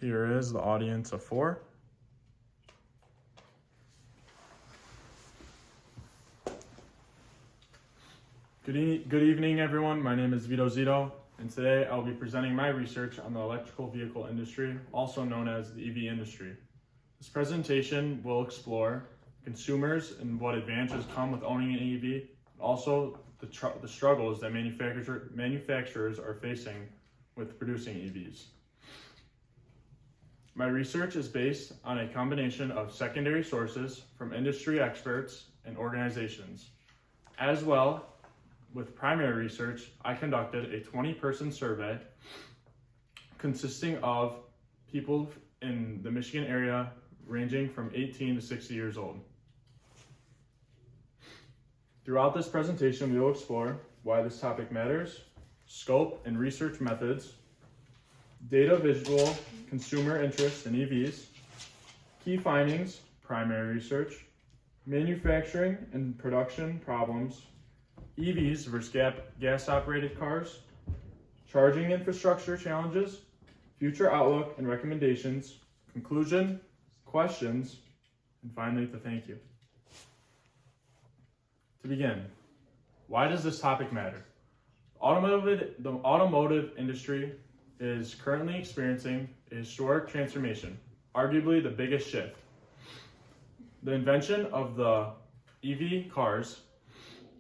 Here is the audience of 4. Good evening, everyone. My name is Vito Zito, and today I'll be presenting my research on the electrical vehicle industry, also known as the EV industry. This presentation will explore consumers and what advantages come with owning an EV, also the struggles that manufacturers are facing with producing EVs. My research is based on a combination of secondary sources from industry experts and organizations. As well, with primary research, I conducted a 20-person survey consisting of people in the Michigan area ranging from 18 to 60 years old. Throughout this presentation, we will explore why this topic matters, scope and research methods, data visual consumer interest in EVs, key findings, primary research, manufacturing and production problems, EVs versus gas-operated cars, charging infrastructure challenges, future outlook and recommendations, conclusion, questions, and finally the thank you. To begin, why does this topic matter? The automotive industry is currently experiencing a historic transformation, arguably the biggest shift. The invention of the EV cars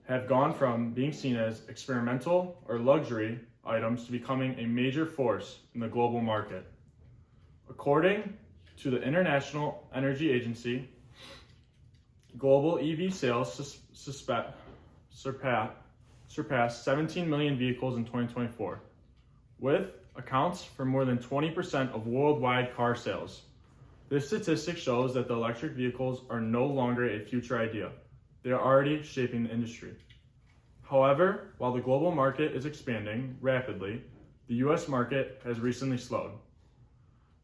have gone from being seen as experimental or luxury items to becoming a major force in the global market. According to the International Energy Agency, global EV sales surpassed 17 million vehicles in 2024, with accounts for more than 20% of worldwide car sales. This statistic shows that the electric vehicles are no longer a future idea. They are already shaping the industry. However, while the global market is expanding rapidly, the US market has recently slowed.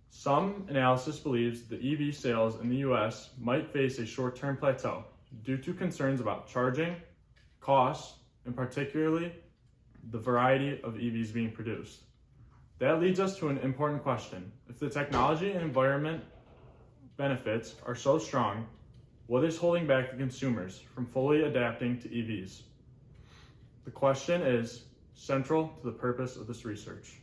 Some analysis believes the EV sales in the US might face a short-term plateau due to concerns about charging, costs, and particularly the variety of EVs being produced. That leads us to an important question. If the technology and environment benefits are so strong, what is holding back the consumers from fully adapting to EVs? The question is central to the purpose of this research.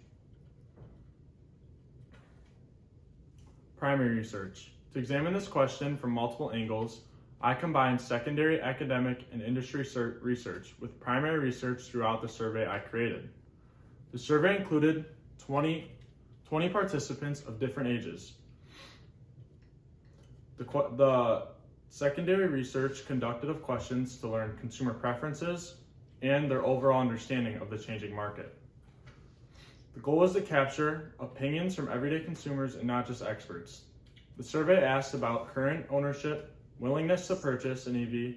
Primary research. To examine this question from multiple angles, I combined secondary academic and industry research with primary research throughout the survey I created. The survey included 20 participants of different ages. The secondary research conducted of questions to learn consumer preferences and their overall understanding of the changing market. The goal was to capture opinions from everyday consumers and not just experts. The survey asked about current ownership, willingness to purchase an EV,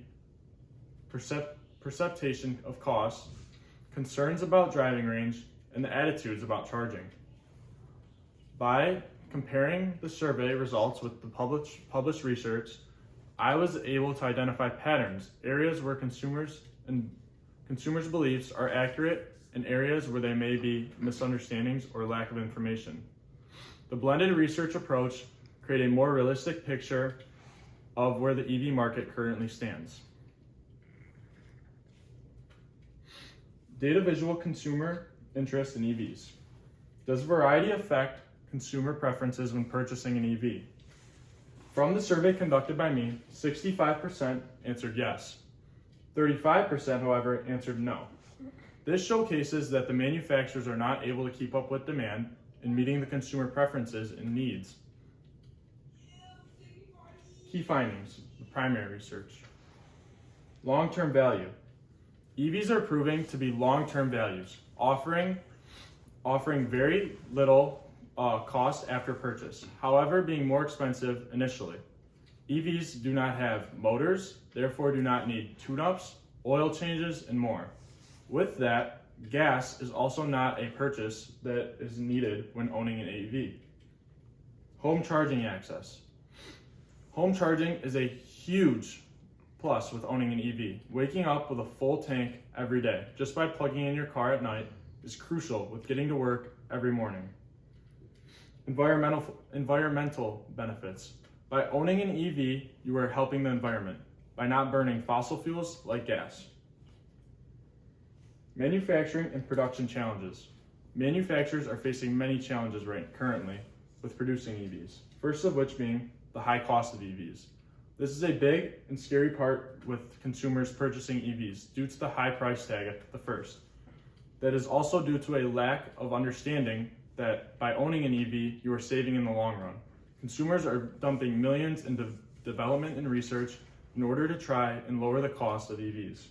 perception of cost, concerns about driving range, and the attitudes about charging. By comparing the survey results with the published research, I was able to identify patterns, areas where consumers' beliefs are accurate, and areas where there may be misunderstandings or lack of information. The blended research approach created a more realistic picture of where the EV market currently stands. Data visual consumer interest in EVs. Does variety affect consumer preferences when purchasing an EV? From the survey conducted by me, 65% answered yes. 35%, however, answered no. This showcases that the manufacturers are not able to keep up with demand in meeting the consumer preferences and needs. Key findings, the primary research. Long-term value. EVs are proving to be long-term values, offering very little cost after purchase, however being more expensive initially. EVs do not have motors, therefore do not need tune-ups, oil changes, and more. With that, gas is also not a purchase that is needed when owning an EV. Home charging access. Home charging is a huge plus with owning an EV. Waking up with a full tank every day, just by plugging in your car at night, is crucial with getting to work every morning. Environmental benefits. By owning an EV, you are helping the environment by not burning fossil fuels like gas. Manufacturing and production challenges. Manufacturers are facing many challenges currently with producing EVs. First of which being the high cost of EVs. This is a big and scary part with consumers purchasing EVs due to the high price tag at the first. That is also due to a lack of understanding that by owning an EV, you are saving in the long run. Consumers are dumping millions into development and research in order to try and lower the cost of EVs.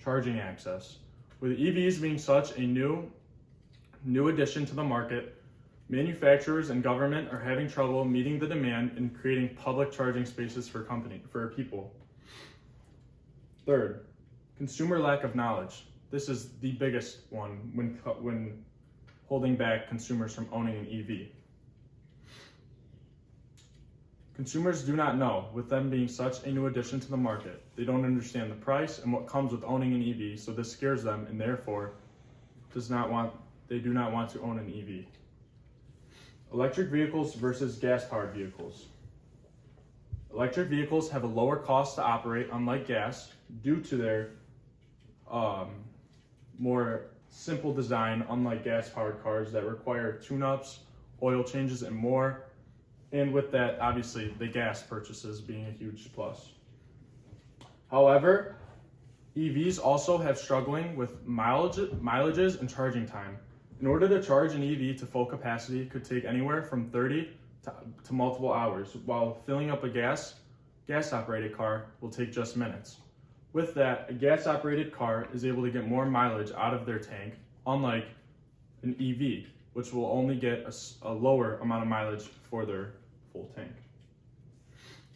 Charging access. With EVs being such a new addition to the market, manufacturers and government are having trouble meeting the demand and creating public charging spaces for people. Third, consumer lack of knowledge. This is the biggest one when holding back consumers from owning an EV. Consumers do not know, with them being such a new addition to the market. They don't understand the price and what comes with owning an EV, so this scares them and therefore they do not want to own an EV. Electric vehicles versus gas-powered vehicles. Electric vehicles have a lower cost to operate, unlike gas, due to their more simple design, unlike gas-powered cars that require tune-ups, oil changes, and more. And with that, obviously, the gas purchases being a huge plus. However, EVs also have struggling with mileages and charging time. In order to charge an EV to full capacity could take anywhere from 30 to multiple hours, while filling up a gas-operated car will take just minutes. With that, a gas-operated car is able to get more mileage out of their tank, unlike an EV, which will only get a lower amount of mileage for their full tank.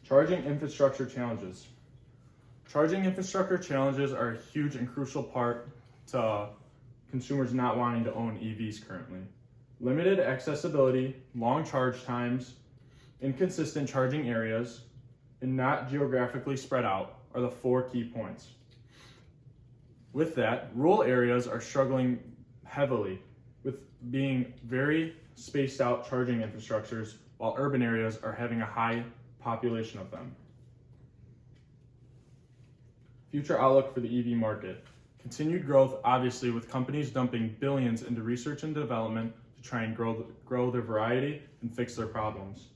Charging infrastructure challenges. Charging infrastructure challenges are a huge and crucial part to consumers not wanting to own EVs currently. Limited accessibility, long charge times, inconsistent charging areas, and not geographically spread out are the 4 key points. With that, rural areas are struggling heavily with being very spaced out charging infrastructures, while urban areas are having a high population of them. Future outlook for the EV market. Continued growth, obviously, with companies dumping billions into research and development to try and grow their variety and fix their problems.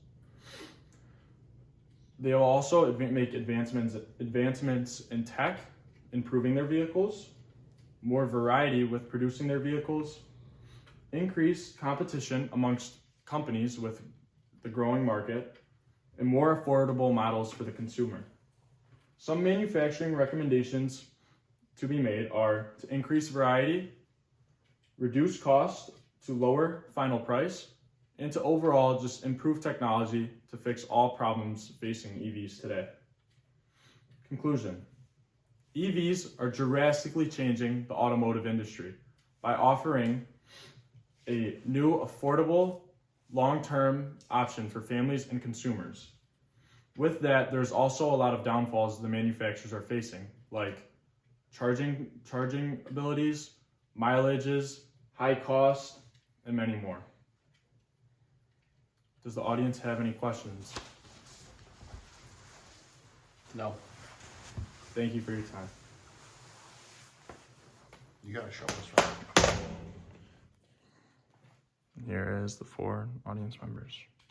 They will also make advancements in tech, improving their vehicles, more variety with producing their vehicles, increased competition amongst companies with the growing market, and more affordable models for the consumer. Some manufacturing recommendations to be made are to increase variety, reduce cost to lower final price, and to overall just improve technology to fix all problems facing EVs today. Conclusion. EVs are drastically changing the automotive industry by offering a new, affordable, long-term option for families and consumers. With that, there's also a lot of downfalls the manufacturers are facing, like charging abilities, mileages, high cost, and many more. Does the audience have any questions? No. Thank you for your time. You gotta show us, right? Here is the 4 audience members.